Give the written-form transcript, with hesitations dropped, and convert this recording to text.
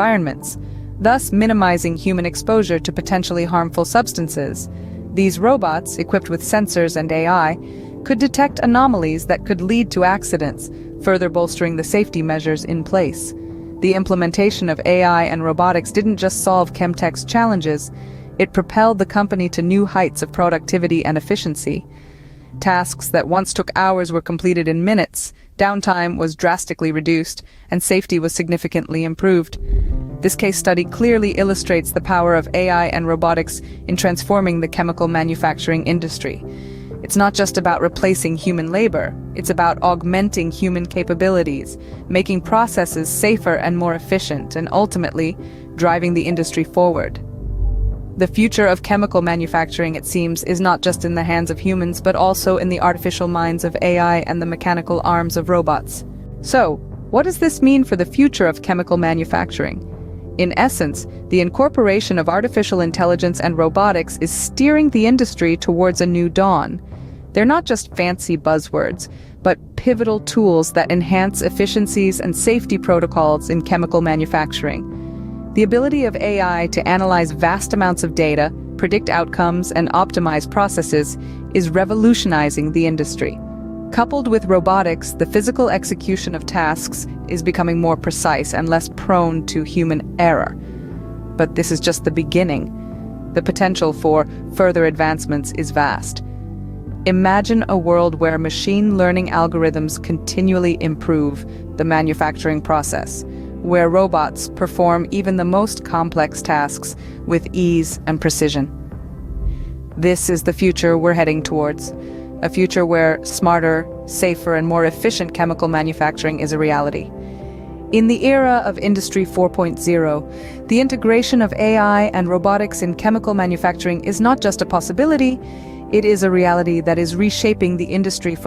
environments, thus minimizing human exposure to potentially harmful substances. These robots, equipped with sensors and AI, could detect anomalies that could lead to accidents, further bolstering the safety measures in place. The implementation of AI and robotics didn't just solve Chemtech's challenges, it propelled the company to new heights of productivity and efficiency. Tasks that once took hours were completed in minutes, downtime was drastically reduced, and safety was significantly improved. This case study clearly illustrates the power of AI and robotics in transforming the chemical manufacturing industry. It's not just about replacing human labor, it's about augmenting human capabilities, making processes safer and more efficient, and ultimately, driving the industry forward. The future of chemical manufacturing, it seems, is not just in the hands of humans, but also in the artificial minds of AI and the mechanical arms of robots. So, what does this mean for the future of chemical manufacturing? In essence, the incorporation of artificial intelligence and robotics is steering the industry towards a new dawn. They're not just fancy buzzwords, but pivotal tools that enhance efficiencies and safety protocols in chemical manufacturing. The ability of AI to analyze vast amounts of data, predict outcomes, and optimize processes is revolutionizing the industry. Coupled with robotics, the physical execution of tasks is becoming more precise and less prone to human error. But this is just the beginning. The potential for further advancements is vast. Imagine a world where machine learning algorithms continually improve the manufacturing process, where robots perform even the most complex tasks with ease and precision. This is the future we're heading towards, a future where smarter, safer, and more efficient chemical manufacturing is a reality. In the era of Industry 4.0, the integration of AI and robotics in chemical manufacturing is not just a possibility, it is a reality that is reshaping the industry for